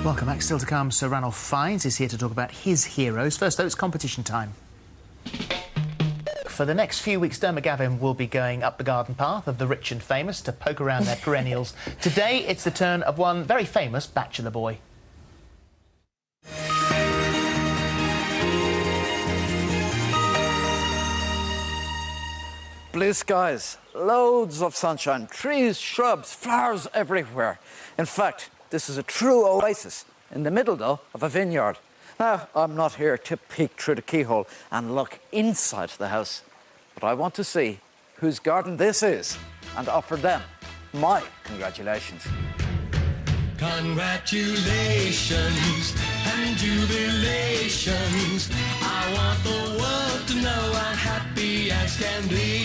Welcome back. Still to come, Sir Ranulph Fiennes is here to talk about his heroes. First, though, it's competition time. For the next few weeks, Diarmuid Gavin will be going up the garden path of the rich and famous to poke around their perennials. Today, it's the turn of one very famous bachelor boy. Blue skies, loads of sunshine, trees, shrubs, flowers everywhere. In fact, this is a true oasis, in the middle, though, of a vineyard. Now, I'm not here to peek through the keyhole and look inside the house, but I want to see whose garden this is and offer them my congratulations. Congratulations and jubilations. I want the world to know I'm happy as can be.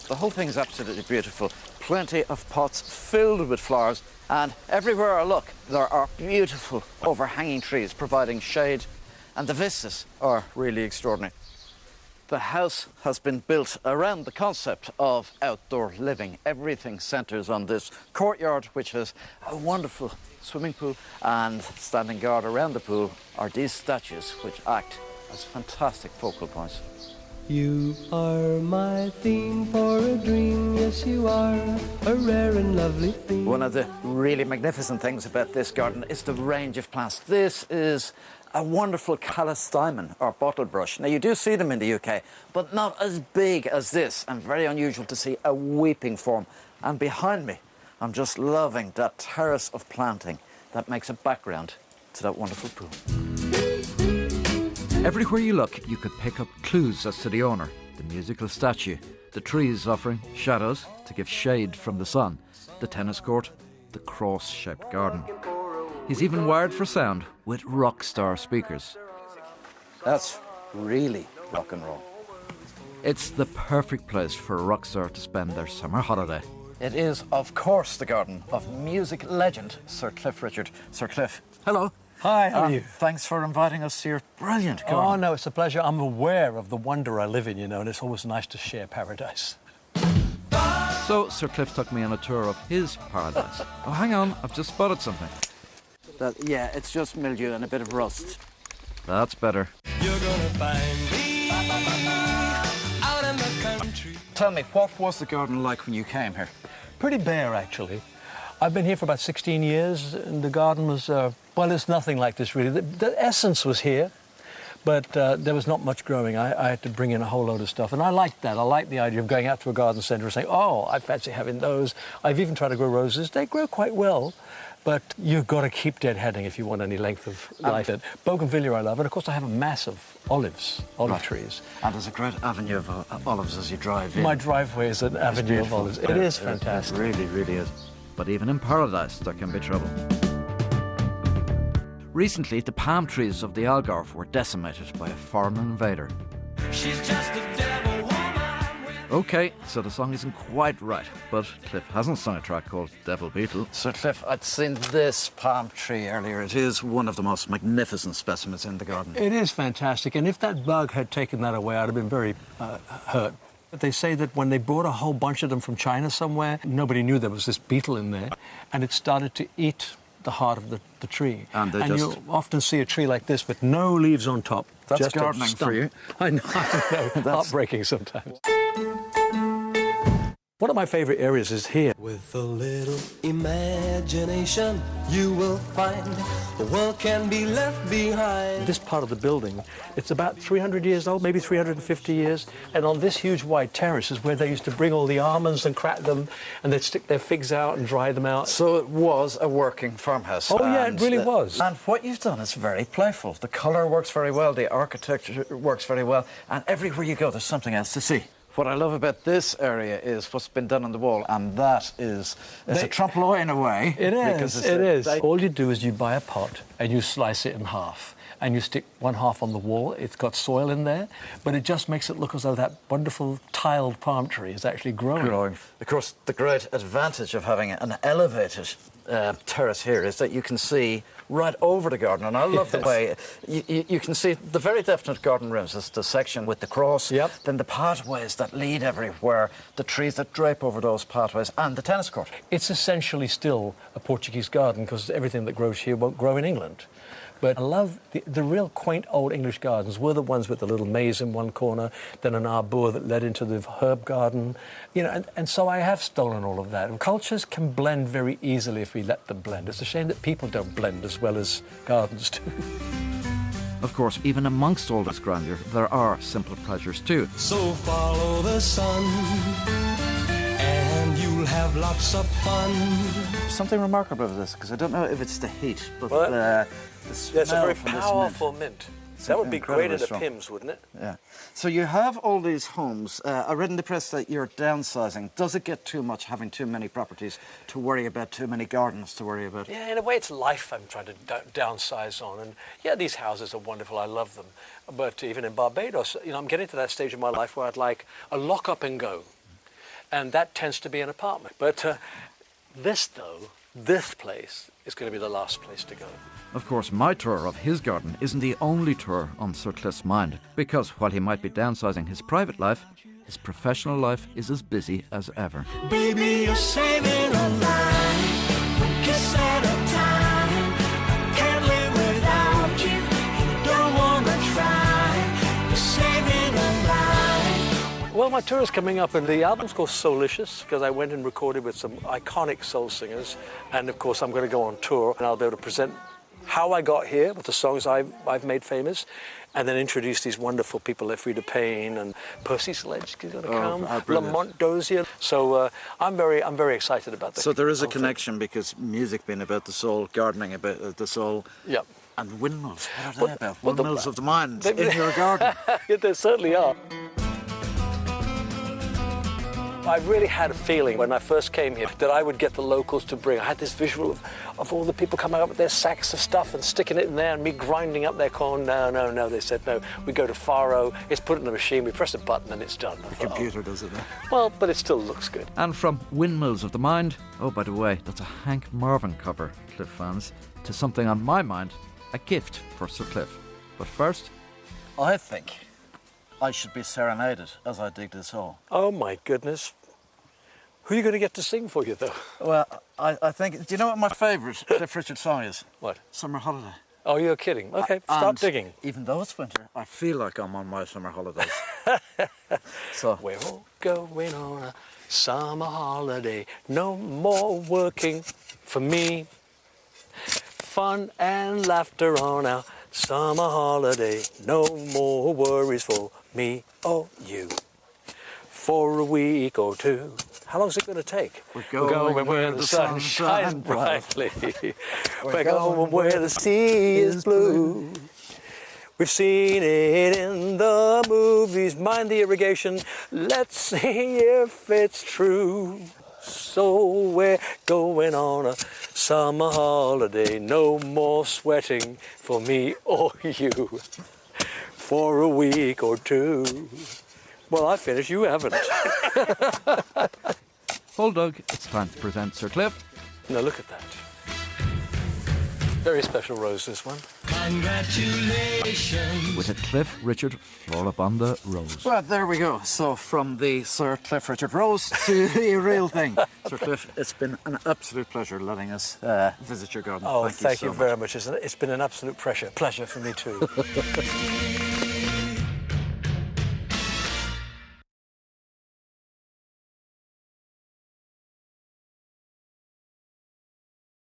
The whole thing's absolutely beautiful. Plenty of pots filled with flowers, and everywhere I look, there are beautiful overhanging trees providing shade, and the vistas are really extraordinary. The house has been built around the concept of outdoor living. Everything centres on this courtyard, which has a wonderful swimming pool, and standing guard around the pool are these statues, which act as fantastic focal points. You are my theme for a dream, yes you are, a rare and lovely theme. One of the really magnificent things about this garden is the range of plants. This is a wonderful callistemon, or bottle brush. Now, you do see them in the UK, but not as big as this, and very unusual to see a weeping form. And behind me, I'm just loving that terrace of planting that makes a background to that wonderful pool. Everywhere you look, you could pick up clues as to the owner. The musical statue, the trees offering shadows to give shade from the sun, the tennis court, the cross-shaped garden. He's even wired for sound with rock star speakers. That's really rock and roll. It's the perfect place for a rock star to spend their summer holiday. It is, of course, the garden of music legend Sir Cliff Richard. Sir Cliff, hello. Hi, how are you? Thanks for inviting us to your brilliant garden. Oh, no, it's a pleasure. I'm aware of the wonder I live in, you know, and it's always nice to share paradise. So Sir Cliff took me on a tour of his paradise. Oh, hang on, I've just spotted something. Yeah, it's just mildew and a bit of rust. That's better. You're gonna find me out in the country. Tell me, what was the garden like when you came here? Pretty bare, actually. I've been here for about 16 years, and the garden was, well, it's nothing like this, really. The essence was here, but there was not much growing. I had to bring in a whole load of stuff, and I liked that. I liked the idea of going out to a garden centre and saying, oh, I fancy having those. I've even tried to grow roses. They grow quite well, but you've got to keep deadheading if you want any length of life. Bougainvillea I love, and of course I have a mass of olive trees. And there's a great avenue of olives as you drive in. My driveway is an avenue of olives. It is fantastic. It really, really is. But even in paradise, there can be trouble. Recently, the palm trees of the Algarve were decimated by a foreign invader. She's just a devil woman. OK, so the song isn't quite right, but Cliff hasn't sung a track called Devil Beetle. Sir Cliff, I'd seen this palm tree earlier. It is one of the most magnificent specimens in the garden. It is fantastic, and if that bug had taken that away, I'd have been very hurt. They say that when they brought a whole bunch of them from China somewhere, nobody knew there was this beetle in there, and it started to eat the heart of the tree. And you'll often see a tree like this with no leaves on top. That's just gardening for you. I know, heartbreaking sometimes. One of my favourite areas is here. With a little imagination, you will find the world can be left behind. This part of the building, it's about 300 years old, maybe 350 years, and on this huge wide terrace is where they used to bring all the almonds and crack them, and they'd stick their figs out and dry them out. So it was a working farmhouse. Oh, yeah, it really was. And what you've done is very playful. The colour works very well, the architecture works very well, and everywhere you go, there's something else to see. What I love about this area is what's been done on the wall, and that is a trompe-l'oeil in a way. It is. All you do is you buy a pot and you slice it in half, and you stick one half on the wall. It's got soil in there, but it just makes it look as though that wonderful tiled palm tree is actually growing. Of course, the great advantage of having an elevated terrace here is that you can see right over the garden, and I love the way you can see the very definite garden rooms. There's the section with the cross, then the pathways that lead everywhere, the trees that drape over those pathways, and the tennis court. It's essentially still a Portuguese garden because everything that grows here won't grow in England. But I love the real quaint old English gardens were the ones with the little maze in one corner, then an arbour that led into the herb garden, you know, and so I have stolen all of that. And cultures can blend very easily if we let them blend. It's a shame that people don't blend as well as gardens do. Of course, even amongst all this grandeur, there are simple pleasures too. So follow the sun, and you'll have lots of fun. Something remarkable about this, because I don't know if it's the heat, but Well, the smell It's a very from this powerful mint. That would be great at a strong. Pimm's, wouldn't it? Yeah. So you have all these homes. I read in the press that you're downsizing. Does it get too much having too many properties to worry about, too many gardens to worry about? Yeah, in a way, it's life I'm trying to downsize on. And yeah, these houses are wonderful. I love them. But even in Barbados, you know, I'm getting to that stage of my life where I'd like a lock up and go. And that tends to be an apartment. But this place is going to be the last place to go. Of course, my tour of his garden isn't the only tour on Sir Cliff's mind, because while he might be downsizing his private life, his professional life is as busy as ever. Baby, you're saving a life, one kiss at a time. I can't live without you, and I don't wanna try. You're saving a life. Well, my tour is coming up, and the album's called Soulicious, because I went and recorded with some iconic soul singers. And of course, I'm going to go on tour, and I'll be able to present how I got here with the songs I've made famous, and then introduce these wonderful people like Frida Payne and Percy Sledge is going to come, Lamont Dozier. So I'm very excited about this. So there is a connection, because music being about the soul, gardening about the soul. Yep. And windmills, what are they about? Windmills of the mind They- in your garden. There certainly are. I really had a feeling when I first came here that I would get the locals to bring. I had this visual of all the people coming up with their sacks of stuff and sticking it in there and me grinding up their corn. No. They said, no, we go to Faro, it's put in the machine, we press a button and it's done. The computer does it. Well, but it still looks good. And from Windmills of the Mind, oh, by the way, that's a Hank Marvin cover, Cliff fans, to something on my mind, a gift for Sir Cliff. But first, I think I should be serenaded as I dig this hole. Oh my goodness. Who are you going to get to sing for you, though? Well, I think, do you know what my favourite Cliff Richard song is? What? Summer Holiday. Oh, you're kidding. Okay, start And digging. Even though it's winter, I feel like I'm on my summer holidays. So We're all going on a summer holiday. No more working for me. Fun and laughter on our summer holiday. No more worries for me or you. For a week or two. How long is it going to take? We're going where the sun shines brightly. We're going where the sea is blue. We've seen it in the movies. Mind the irrigation. Let's see if it's true. So we're going on a summer holiday. No more sweating for me or you. For a week or two. Well, I finished. You haven't. Bulldog, it's time to present Sir Cliff. Now look at that. Very special rose, this one. Congratulations. With a Cliff Richard Floribunda rose. well, there we go. So from the Sir Cliff Richard Rose to the real thing. Sir Cliff, it's been an absolute pleasure letting us visit your garden. Oh, thank you so very much. It's been an absolute pleasure for me too.